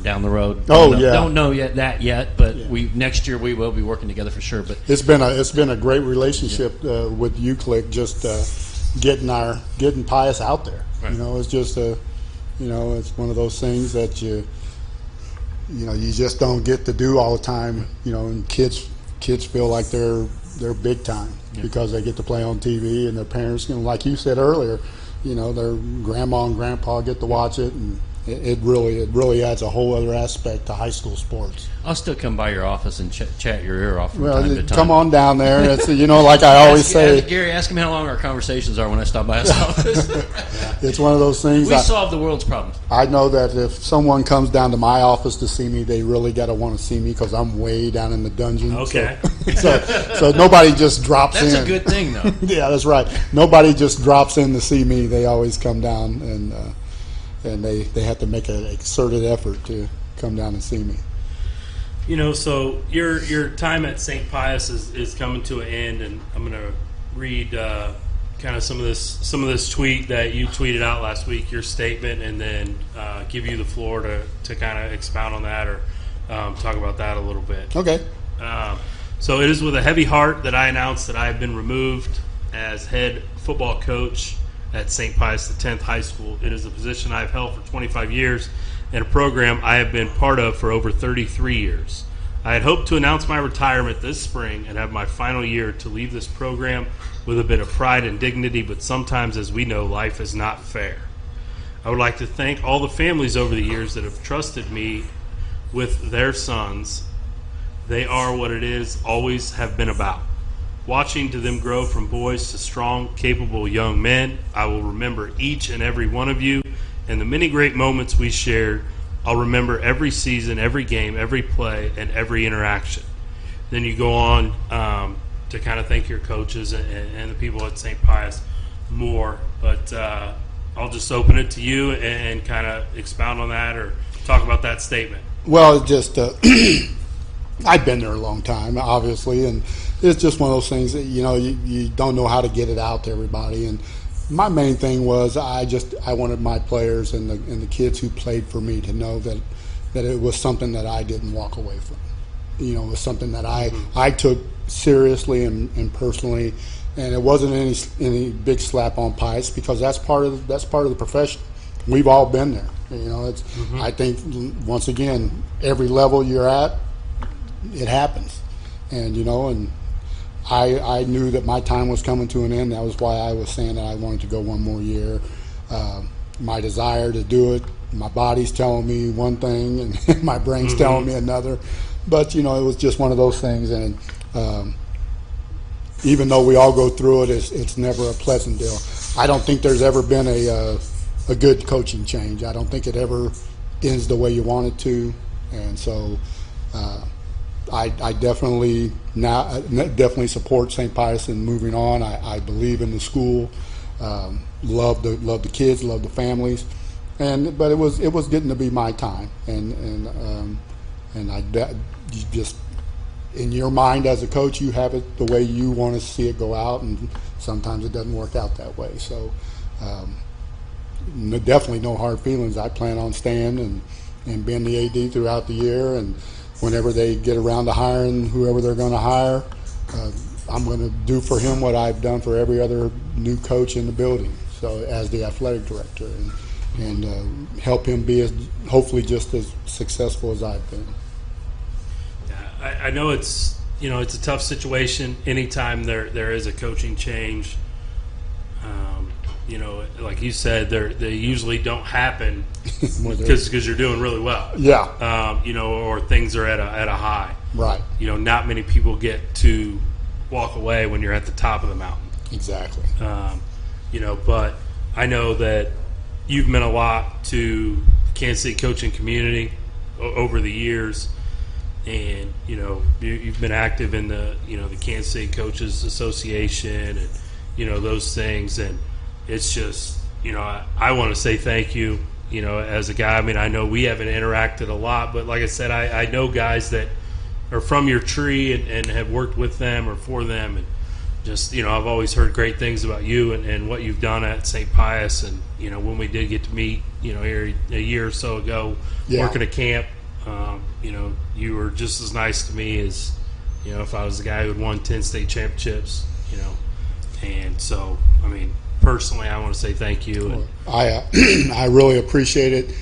down the road. Don't know yet, but next year we will be working together for sure. But it's been a great relationship with UClick, just getting Pius out there. Right. It's just it's one of those things that you just don't get to do all the time. And kids feel like they're big time because they get to play on TV, and their parents, like you said earlier, their grandma and grandpa get to watch it, and it really adds a whole other aspect to high school sports. I'll still come by your office and chat your ear off from time to time. Come on down there. It's like I always say. Gary, ask him how long our conversations are when I stop by his office. It's one of those things. We solve the world's problems. I know that if someone comes down to my office to see me, they really got to want to see me because I'm way down in the dungeon. Okay. So nobody just drops in. That's a good thing, though. Yeah, that's right. Nobody just drops in to see me. They always come down, and they have to make an exerted effort to come down and see me. So your time at St. Pius is coming to an end, and I'm going to read kind of some of this tweet that you tweeted out last week, your statement, and then give you the floor to kind of expound on that or talk about that a little bit. Okay. So it is with a heavy heart that I announce that I have been removed as head football coach at St. Pius X High School. It is a position I have held for 25 years and a program I have been part of for over 33 years. I had hoped to announce my retirement this spring and have my final year to leave this program with a bit of pride and dignity, but sometimes, as we know, life is not fair. I would like to thank all the families over the years that have trusted me with their sons. They are what it is always have been about. Watching to them grow from boys to strong, capable young men, I will remember each and every one of you and the many great moments we shared. I'll remember every season, every game, every play, and every interaction. Then you go on to kind of thank your coaches and the people at St. Pius more. But I'll just open it to you and kind of expound on that or talk about that statement. Well, just I've been there a long time, obviously, and it's just one of those things that you don't know how to get it out to everybody. And my main thing was I wanted my players and the kids who played for me to know that it was something that I didn't walk away from. It was something that I took seriously and personally, and it wasn't any big slap on Pius because that's part of the profession. We've all been there. It's I think once again every level you're at, it happens, and I knew that my time was coming to an end. That was why I was saying that I wanted to go one more year. My desire to do it, my body's telling me one thing and my brain's telling me another. But, it was just one of those things. And even though we all go through it, it's never a pleasant deal. I don't think there's ever been a good coaching change. I don't think it ever ends the way you want it to. And so I definitely support St. Pius in moving on. I believe in the school, love the kids, love the families, but it was getting to be my time, and you just in your mind as a coach, you have it the way you want to see it go out, and sometimes it doesn't work out that way. So definitely no hard feelings. I plan on staying and being the AD throughout the year, and whenever they get around to hiring whoever they're going to hire, I'm going to do for him what I've done for every other new coach in the building. So as the athletic director, and help him be hopefully just as successful as I've been. Yeah, I know it's a tough situation anytime there is a coaching change. Like you said, they usually don't happen because you're doing really well. Yeah. Or things are at a high. Right. Not many people get to walk away when you're at the top of the mountain. Exactly. But I know that you've meant a lot to the Kansas City coaching community over the years, and you've been active in the the Kansas City Coaches Association and those things, and it's just I want to say thank you. As a guy, I know we haven't interacted a lot, but like I said, I know guys that are from your tree and have worked with them or for them, just, I've always heard great things about you and what you've done at St. Pius. And, when we did get to meet, here a year or so ago, working at camp, you were just as nice to me as, if I was the guy who had won 10 state championships, And so, personally, I want to say thank you. I really appreciate it.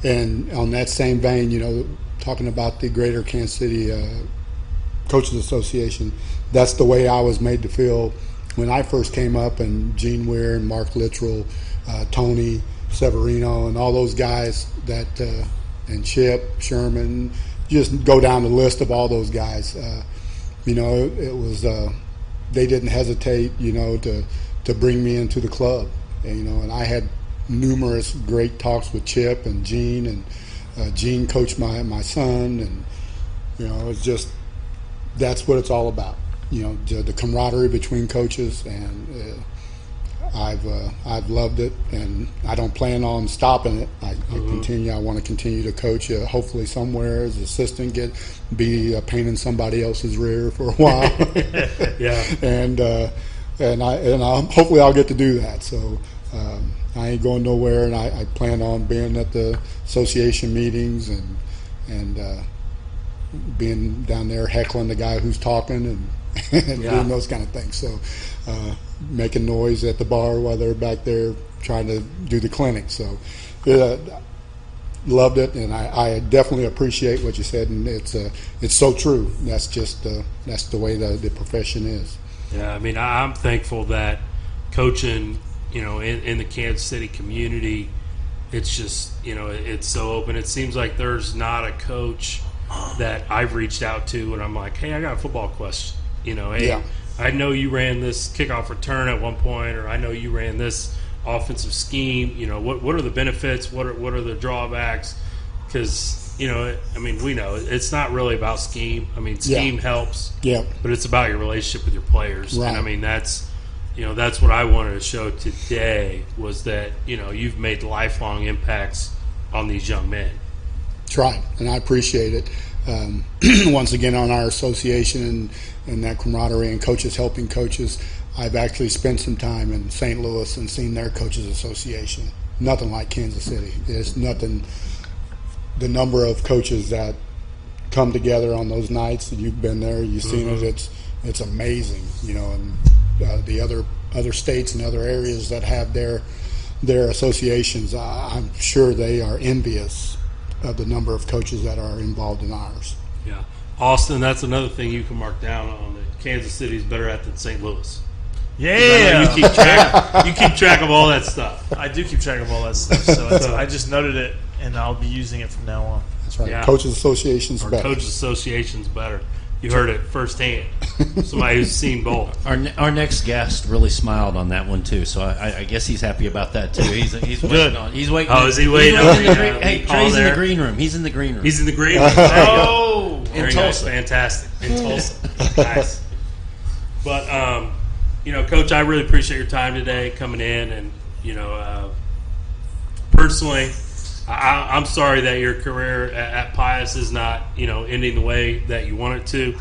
And on that same vein, talking about the Greater Kansas City Coaches Association, that's the way I was made to feel when I first came up, and Gene Weir and Mark Littrell, Tony Severino, and all those guys that, and Chip Sherman, just go down the list of all those guys. It was they didn't hesitate, to bring me into the club, and I had numerous great talks with Chip and Gene, and Gene coached my son, and it's just, that's what it's all about, the camaraderie between coaches, and I've loved it, and I don't plan on stopping it. I want to continue to coach. Hopefully, somewhere as assistant, be a pain in somebody else's rear for a while. and hopefully I'll get to do that. So I ain't going nowhere, and I plan on being at the association meetings and being down there heckling the guy who's talking and doing those kind of things. So making noise at the bar while they're back there trying to do the clinic. So loved it, and I definitely appreciate what you said, and it's so true. That's just that's the way the profession is. Yeah, I'm thankful that coaching, in the Kansas City community, it's just, it's so open. It seems like there's not a coach that I've reached out to and I'm like, hey, I got a football question. Hey, I know you ran this kickoff return at one point, or I know you ran this offensive scheme. What are the benefits? What are the drawbacks? Because, we know it's not really about scheme. Scheme helps, but it's about your relationship with your players. Right. And, that's what I wanted to show today, was that, you've made lifelong impacts on these young men. That's right, and I appreciate it. Once again, on our association and that camaraderie and coaches helping coaches, I've actually spent some time in St. Louis and seen their coaches association. Nothing like Kansas City. There's nothing. The number of coaches that come together on those nights, you've been there, you've seen it. It's amazing. And the other states and other areas that have their associations, I'm sure they are envious of the number of coaches that are involved in ours. Yeah. Austin, that's another thing you can mark down on, that Kansas City is better at than St. Louis. Yeah. You keep track of all that stuff. I do keep track of all that stuff. So I just noted it, and I'll be using it from now on. That's right. Yeah. Coaches Association's Our better. Coaches Association's better. You heard it firsthand. Somebody who's seen both. Our next guest really smiled on that one too, so I guess he's happy about that too. He's waiting on. He's waiting. Oh, is he waiting? Hey, Trey's in the green room. He's in the green room. He's in the green room. Oh, in Tulsa, fantastic. In Tulsa, nice. But Coach, I really appreciate your time today, coming in, and personally, I'm sorry that your career at Pius is not, ending the way that you want it to.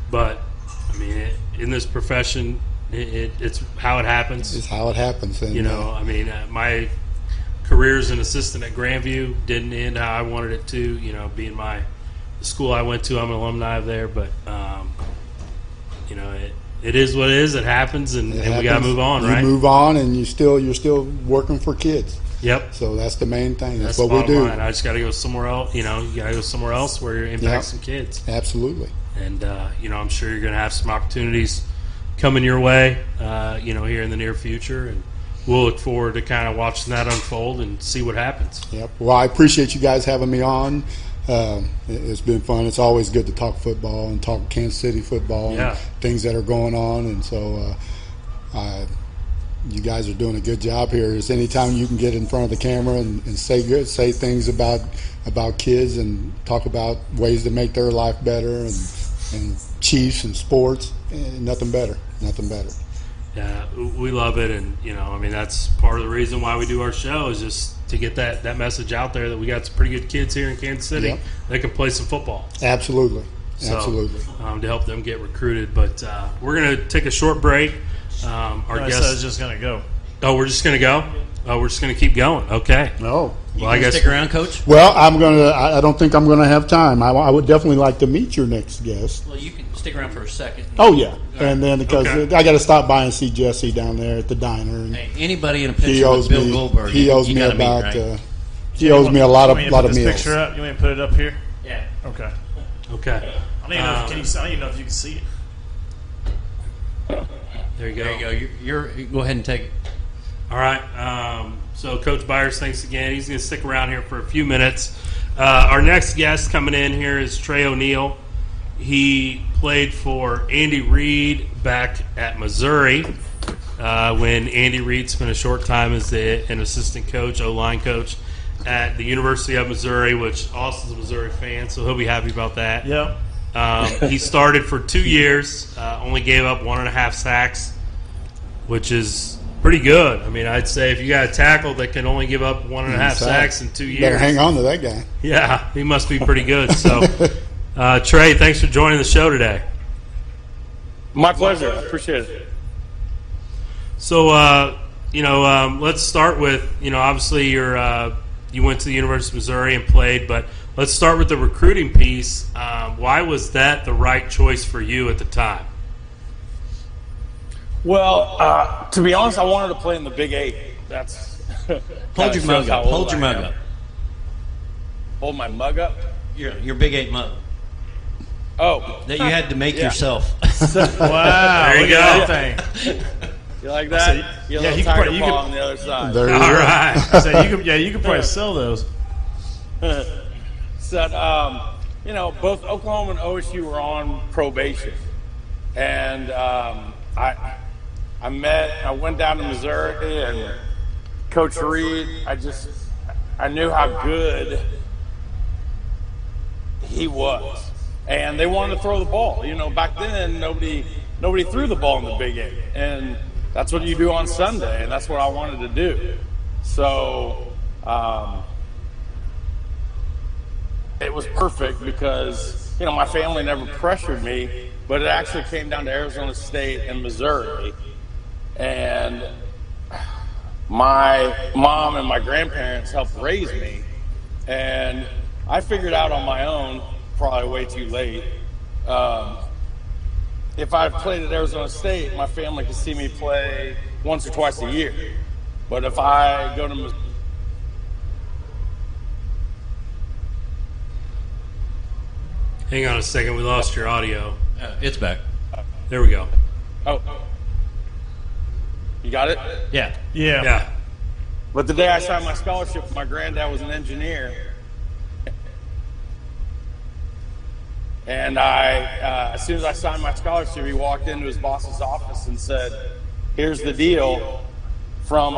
But, in this profession, it's how it happens. It's how it happens. And, my career as an assistant at Grandview didn't end how I wanted it to, being the school I went to. I'm an alumni of there. But, it is what it is. It happens, and we got to move on, right? You move on, and you're still working for kids. Yep. So that's the main thing. That's the what we do. Line. I just got to go somewhere else. You got to go somewhere else where you're impacting some kids. Absolutely. And I'm sure you're going to have some opportunities coming your way. Here in the near future, and we'll look forward to kind of watching that unfold and see what happens. Yep. Well, I appreciate you guys having me on. It's been fun. It's always good to talk football and talk Kansas City football and things that are going on. And so you guys are doing a good job here. It's anytime you can get in front of the camera and say things about kids and talk about ways to make their life better and Chiefs and sports, nothing better. Yeah, we love it, and that's part of the reason why we do our show, is just to get that message out there that we got some pretty good kids here in Kansas City that can play some football. Absolutely. So, Absolutely. To help them get recruited. But we're going to take a short break. Our I guest was just going to go. Oh, we're just going to go? Oh, we're just going to keep going. Okay. No. You Well, I gonna guess stick around, Coach? Well, I don't think I'm going to have time. I would definitely like to meet your next guest. Well, you can stick around for a second. Oh, yeah. And then because Okay. I got to stop by and see Jesse down there at the diner. And Hey, anybody in a he picture owes with Bill me, Goldberg, he owes you me gotta about, meet, right? he owes me a lot You want me to of put this meals. picture up? You want me to put it up here? Yeah. Okay. Okay. I don't even know. I don't even know if you can see it. There you go. There you go. You're go ahead and take it. All right. So Coach Byers, thanks again. He's going to stick around here for a few minutes. Our next guest coming in here is Trey O'Neal. He played for Andy Reid back at Missouri when Andy Reid spent a short time as an assistant coach, O-line coach, at the University of Missouri, which Austin's a Missouri fan, so he'll be happy about that. Yeah. He started for 2 years, only gave up 1.5 sacks, which is pretty good. I mean, I'd say if you got a tackle that can only give up 1.5 sacks in 2 years, Better hang on to that guy. yeah, he must be pretty good. So, Trey, thanks for joining the show today. My pleasure. I appreciate it. So, let's start with, obviously you went to the University of Missouri and played, but let's start with the recruiting piece. Why was that the right choice for you at the time? Well, to be honest, I wanted to play in the Big 8. That's Hold your mug up. Hold your mug up. Hold my mug up? Your Big 8 mug Oh. that you had to make yourself. Wow. There you look go. at that thing. You like that? You yeah, little you could tiger probably- you paw could- on the other side. There you All go. right. So you could probably sell those. So, both Oklahoma and OSU were on probation. And I went down to Missouri, and Coach Reid, I knew how good he was. And they wanted to throw the ball. Back then, nobody threw the ball in the Big 8. And that's what you do on Sunday, and that's what I wanted to do. So it was perfect because, my family never pressured me, but it actually came down to Arizona State and Missouri. And my mom and my grandparents helped raise me. And I figured out on my own, probably way too late, if I played at Arizona State, my family could see me play once or twice a year. But if I go to Missouri, Hang on a second. We lost your audio. It's back. There we go. oh, you got it? Yeah. Yeah. Yeah. But the day I signed my scholarship, my granddad was an engineer. And as soon as I signed my scholarship, he walked into his boss's office and said, "Here's the deal. From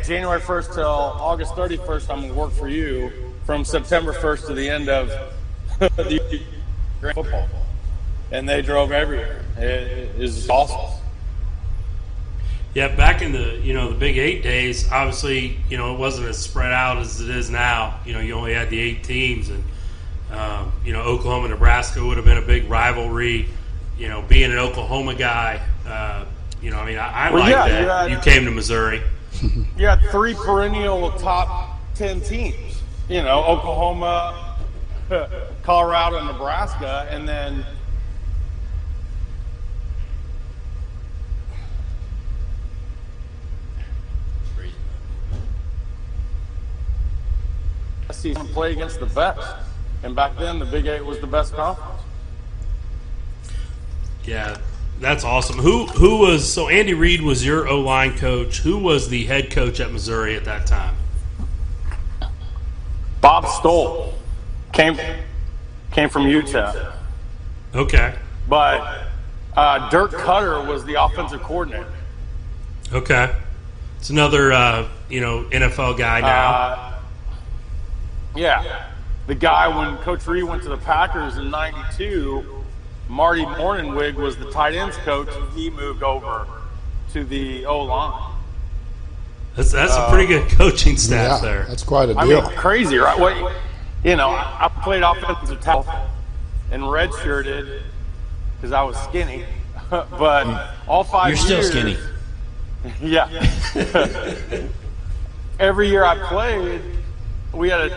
January 1st till August 31st, I'm going to work for you. From September 1st to the end of the football." And they drove everywhere. It was awesome. Yeah, back in the Big 8 days, obviously, it wasn't as spread out as it is now. You only had the 8 teams, and Oklahoma, Nebraska would have been a big rivalry. Being an Oklahoma guy, I like that. You came to Missouri. You had 3 perennial top 10 teams. Oklahoma, Colorado, Nebraska, and then season play against the best. And back then, the Big 8 was the best conference. Yeah, that's awesome. Who was so Andy Reid was your O-line coach? Who was the head coach at Missouri at that time? Bob Stoll came from Utah, Okay. but Dirk Cutter was the offensive coordinator. Okay. It's another NFL guy now. Yeah. The guy, when Coach Reid went to the Packers in '92, Marty Morningwig was the tight ends coach, and he moved over to the O-line. That's a pretty good coaching staff Yeah, there. that's quite a I deal. mean, crazy, right? I played offensive tackle, and redshirted because I was skinny. But all 5 years. You're still skinny. Yeah. Every year I played, we had